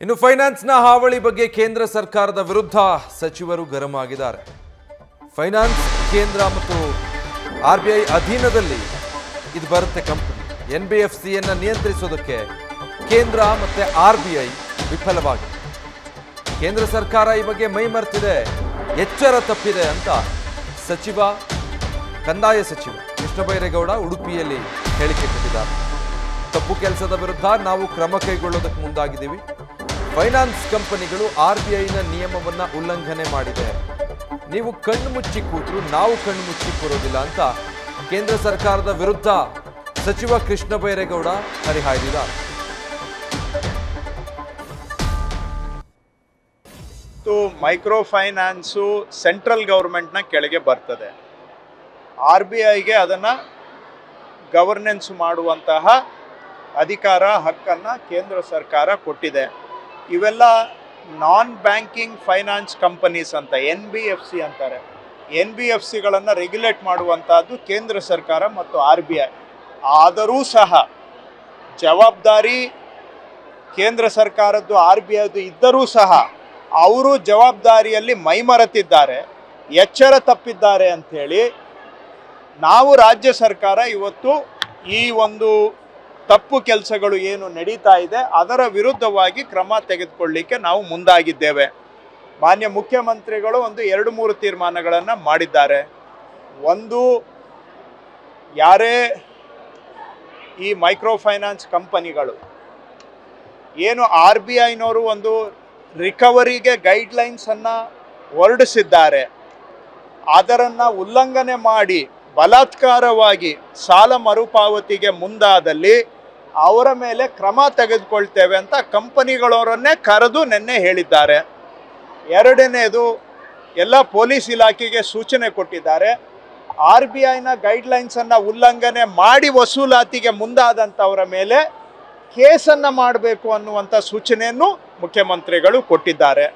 ಇನ್ನು ಫೈನಾನ್ಸ್ನ ಹಾವಳಿ ಬಗ್ಗೆ ಕೇಂದ್ರ ಸರ್ಕಾರದ ವಿರುದ್ಧ ಸಚಿವರು ಗರಂ ಆಗಿದ್ದಾರೆ. ಫೈನಾನ್ಸ್ ಕೇಂದ್ರ ಮತ್ತು ಆರ್ಬಿಐ ಅಧೀನದಲ್ಲಿ ಇದು ಬರುತ್ತೆ ಕಂಪನಿ. ಎನ್ಬಿಎಫ್ಸಿಯನ್ನು ನಿಯಂತ್ರಿಸೋದಕ್ಕೆ ಕೇಂದ್ರ ಮತ್ತು ಆರ್ಬಿಐ ವಿಫಲವಾಗಿದೆ. ಕೇಂದ್ರ ಸರ್ಕಾರ ಈ ಬಗ್ಗೆ ಮೈಮರೆತಿದೆ, ಎಚ್ಚರ ತಪ್ಪಿದೆ ಅಂತ ಕಂದಾಯ ಸಚಿವ ಕೃಷ್ಣ ಬೈರೇಗೌಡ ಉಡುಪಿಯಲ್ಲಿ ಹೇಳಿಕೆ ಕೊಟ್ಟಿದ್ದಾರೆ. ತಪ್ಪು ಕೆಲಸದ ವಿರುದ್ಧ ನಾವು ಕ್ರಮ ಕೈಗೊಳ್ಳೋದಕ್ಕೆ ಮುಂದಾಗಿದ್ದೀವಿ. ಫೈನಾನ್ಸ್ ಕಂಪನಿಗಳು ಆರ್ಬಿಐನ ನಿಯಮವನ್ನು ಉಲ್ಲಂಘನೆ ಮಾಡಿದೆ. ನೀವು ಕಣ್ಣು ಮುಚ್ಚಿ ಕೂತರು ನಾವು ಕಣ್ಣು ಮುಚ್ಚಿ ಕೂರೋದಿಲ್ಲ ಅಂತ ಕೇಂದ್ರ ಸರ್ಕಾರದ ವಿರುದ್ಧ ಸಚಿವ ಕೃಷ್ಣ ಬೈರೇಗೌಡ ಹರಿಹಾಯ್ದಿದ್ದಾರೆ. ಮೈಕ್ರೋ ಫೈನಾನ್ಸು ಸೆಂಟ್ರಲ್ ಗವರ್ಮೆಂಟ್ನ ಕೆಳಗೆ ಬರ್ತದೆ. ಆರ್ ಬಿ ಐಗೆ ಅದನ್ನು ಗವರ್ನೆನ್ಸ್ ಮಾಡುವಂತಹ ಅಧಿಕಾರ ಹಕ್ಕನ್ನು ಕೇಂದ್ರ ಸರ್ಕಾರ ಕೊಟ್ಟಿದೆ. ಇವೆಲ್ಲ ನಾನ್ ಬ್ಯಾಂಕಿಂಗ್ ಫೈನಾನ್ಸ್ ಕಂಪನೀಸ್ ಅಂತ NBFC ಅಂತಾರೆ. NBFCಗಳನ್ನು ರೆಗ್ಯುಲೇಟ್ ಮಾಡುವಂಥದ್ದು ಕೇಂದ್ರ ಸರ್ಕಾರ ಮತ್ತು RBI. ಆದರೂ ಸಹ ಜವಾಬ್ದಾರಿ ಕೇಂದ್ರ ಸರ್ಕಾರದ್ದು RBIದು ಇದ್ದರೂ ಸಹ ಅವರು ಜವಾಬ್ದಾರಿಯಲ್ಲಿ ಮೈಮರೆತಿದ್ದಾರೆ, ಎಚ್ಚರ ತಪ್ಪಿದ್ದಾರೆ ಅಂಥೇಳಿ ನಾವು ರಾಜ್ಯ ಸರ್ಕಾರ ಇವತ್ತು ಈ ಒಂದು ತಪ್ಪು ಕೆಲಸಗಳು ಏನು ನಡೀತಾ ಇದೆ ಅದರ ವಿರುದ್ಧವಾಗಿ ಕ್ರಮ ತೆಗೆದುಕೊಳ್ಳಲಿಕ್ಕೆ ನಾವು ಮುಂದಾಗಿದ್ದೇವೆ. ಮಾನ್ಯ ಮುಖ್ಯಮಂತ್ರಿಗಳು ಒಂದು 2-3 ತೀರ್ಮಾನಗಳನ್ನು ಮಾಡಿದ್ದಾರೆ. ಒಂದು, ಯಾರೇ ಈ ಮೈಕ್ರೋ ಫೈನಾನ್ಸ್ ಕಂಪನಿಗಳು ಏನು RBIನವರು ಒಂದು ರಿಕವರಿಗೆ ಗೈಡ್ಲೈನ್ಸನ್ನು ಹೊರಡಿಸಿದ್ದಾರೆ, ಅದನ್ನು ಉಲ್ಲಂಘನೆ ಮಾಡಿ ಬಲಾತ್ಕಾರವಾಗಿ ಸಾಲ ಮರುಪಾವತಿಗೆ ಮುಂದಾದಲ್ಲಿ ಅವರ ಮೇಲೆ ಕ್ರಮ ತೆಗೆದುಕೊಳ್ತೇವೆ ಅಂತ ಕಂಪನಿಗಳವರನ್ನೇ ಕರೆದು ನಿನ್ನೆ ಹೇಳಿದ್ದಾರೆ. ಎರಡನೇದು, ಎಲ್ಲ ಪೊಲೀಸ್ ಇಲಾಖೆಗೆ ಸೂಚನೆ ಕೊಟ್ಟಿದ್ದಾರೆ. RBIನ ಗೈಡ್ಲೈನ್ಸನ್ನು ಉಲ್ಲಂಘನೆ ಮಾಡಿ ವಸೂಲಾತಿಗೆ ಮುಂದಾದಂಥವರ ಮೇಲೆ ಕೇಸನ್ನು ಮಾಡಬೇಕು ಅನ್ನುವಂಥ ಸೂಚನೆಯನ್ನು ಮುಖ್ಯಮಂತ್ರಿಗಳು ಕೊಟ್ಟಿದ್ದಾರೆ.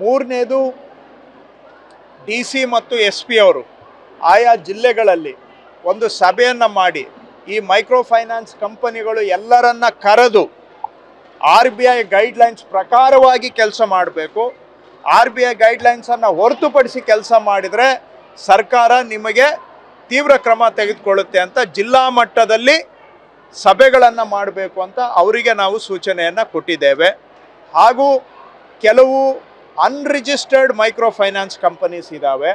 ಮೂರನೇದು, DC ಮತ್ತು SP ಅವರು ಆಯಾ ಜಿಲ್ಲೆಗಳಲ್ಲಿ ಒಂದು ಸಭೆಯನ್ನು ಮಾಡಿ ಈ ಮೈಕ್ರೋ ಫೈನಾನ್ಸ್ ಕಂಪನಿಗಳು ಎಲ್ಲರನ್ನ ಕರೆದು RBI ಗೈಡ್ಲೈನ್ಸ್ ಪ್ರಕಾರವಾಗಿ ಕೆಲಸ ಮಾಡಬೇಕು. RBI ಗೈಡ್ಲೈನ್ಸನ್ನು ಹೊರತುಪಡಿಸಿ ಕೆಲಸ ಮಾಡಿದರೆ ಸರ್ಕಾರ ನಿಮಗೆ ತೀವ್ರ ಕ್ರಮ ತೆಗೆದುಕೊಳ್ಳುತ್ತೆ ಅಂತ ಜಿಲ್ಲಾ ಮಟ್ಟದಲ್ಲಿ ಸಭೆಗಳನ್ನು ಮಾಡಬೇಕು ಅಂತ ಅವರಿಗೆ ನಾವು ಸೂಚನೆಯನ್ನು ಕೊಟ್ಟಿದ್ದೇವೆ. ಹಾಗೂ ಕೆಲವು ಅನ್ರಿಜಿಸ್ಟರ್ಡ್ ಮೈಕ್ರೋ ಫೈನಾನ್ಸ್ ಕಂಪನೀಸ್ ಇದ್ದಾವೆ,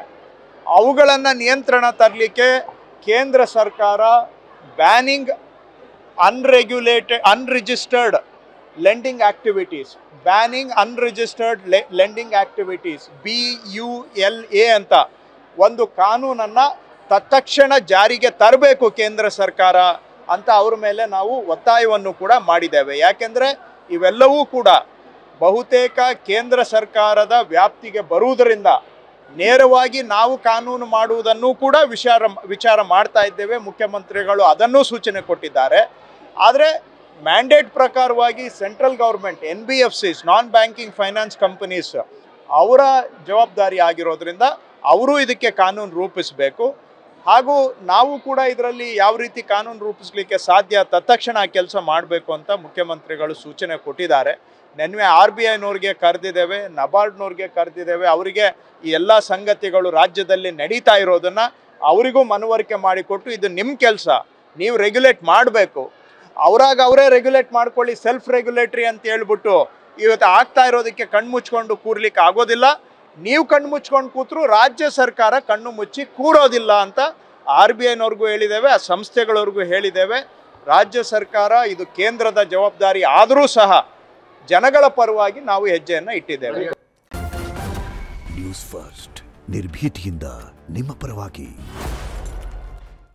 ಅವುಗಳನ್ನು ನಿಯಂತ್ರಣ ತರಲಿಕ್ಕೆ ಕೇಂದ್ರ ಸರ್ಕಾರ banning unregistered lending activities, banning unregistered lending activities BULA ಅಂತ ಒಂದು ಕಾನೂನನ್ನು ತತ್ಕ್ಷಣ ಜಾರಿಗೆ ತರಬೇಕು ಕೇಂದ್ರ ಸರ್ಕಾರ ಅಂತ ಅವ್ರ ಮೇಲೆ ನಾವು ಒತ್ತಾಯವನ್ನು ಕೂಡ ಮಾಡಿದ್ದೇವೆ. ಯಾಕೆಂದರೆ ಇವೆಲ್ಲವೂ ಕೂಡ ಬಹುತೇಕ ಕೇಂದ್ರ ಸರ್ಕಾರದ ವ್ಯಾಪ್ತಿಗೆ ಬರುವುದರಿಂದ ನೇರವಾಗಿ ನಾವು ಕಾನೂನು ಮಾಡುವುದನ್ನು ಕೂಡ ವಿಚಾರ ಮಾಡ್ತಾ ಇದ್ದೇವೆ. ಮುಖ್ಯಮಂತ್ರಿಗಳು ಅದನ್ನೂ ಸೂಚನೆ ಕೊಟ್ಟಿದ್ದಾರೆ. ಆದರೆ ಮ್ಯಾಂಡೇಟ್ ಪ್ರಕಾರವಾಗಿ ಸೆಂಟ್ರಲ್ ಗೌರ್ಮೆಂಟ್ NBFCs ನಾನ್ ಬ್ಯಾಂಕಿಂಗ್ ಫೈನಾನ್ಸ್ ಕಂಪನೀಸ್ ಅವರ ಜವಾಬ್ದಾರಿ ಆಗಿರೋದ್ರಿಂದ ಅವರು ಇದಕ್ಕೆ ಕಾನೂನು ರೂಪಿಸಬೇಕು. ಹಾಗೂ ನಾವು ಕೂಡ ಇದರಲ್ಲಿ ಯಾವ ರೀತಿ ಕಾನೂನು ರೂಪಿಸಲಿಕ್ಕೆ ಸಾಧ್ಯ ತತ್ಕ್ಷಣ ಕೆಲಸ ಮಾಡಬೇಕು ಅಂತ ಮುಖ್ಯಮಂತ್ರಿಗಳು ಸೂಚನೆ ಕೊಟ್ಟಿದ್ದಾರೆ. ನೆನ್ನೆ RBIನವ್ರಿಗೆ ಕರೆದಿದ್ದೇವೆ, ನಬಾರ್ಡ್ನವ್ರಿಗೆ ಕರೆದಿದ್ದೇವೆ. ಅವರಿಗೆ ಈ ಎಲ್ಲ ಸಂಗತಿಗಳು ರಾಜ್ಯದಲ್ಲಿ ನಡೀತಾ ಇರೋದನ್ನು ಅವರಿಗೂ ಮನವರಿಕೆ ಮಾಡಿಕೊಟ್ಟು ಇದು ನಿಮ್ಮ ಕೆಲಸ, ನೀವು ರೆಗ್ಯುಲೇಟ್ ಮಾಡಬೇಕು, ಅವರೇ ರೆಗ್ಯುಲೇಟ್ ಮಾಡ್ಕೊಳ್ಳಿ, ಸೆಲ್ಫ್ ರೆಗ್ಯುಲೇಟ್ರಿ ಅಂತ ಹೇಳ್ಬಿಟ್ಟು ಇವತ್ತು ಆಗ್ತಾ ಇರೋದಕ್ಕೆ ಕಣ್ಣು ಮುಚ್ಕೊಂಡು ಕೂರ್ಲಿಕ್ಕೆ ಆಗೋದಿಲ್ಲ. ನೀವು ಕಣ್ಣು ಮುಚ್ಕೊಂಡು ಕೂತರು ರಾಜ್ಯ ಸರ್ಕಾರ ಕಣ್ಣು ಮುಚ್ಚಿ ಕೂರೋದಿಲ್ಲ ಅಂತ RBIನವ್ರಿಗೂ ಹೇಳಿದ್ದೇವೆ, ಆ ಸಂಸ್ಥೆಗಳವ್ರಿಗೂ ಹೇಳಿದ್ದೇವೆ. ರಾಜ್ಯ ಸರ್ಕಾರ ಇದು ಕೇಂದ್ರದ ಜವಾಬ್ದಾರಿ ಆದರೂ ಸಹ ಜನಗಳ ಪರವಾಗಿ ನಾವು ಹೆಜ್ಜೆಯನ್ನು ಇಟ್ಟಿದ್ದೇವೆ. ನ್ಯೂಸ್ ಫಸ್ಟ್ ನಿರ್ಭೀತಿಯಿಂದ ನಿಮ್ಮ ಪರವಾಗಿ.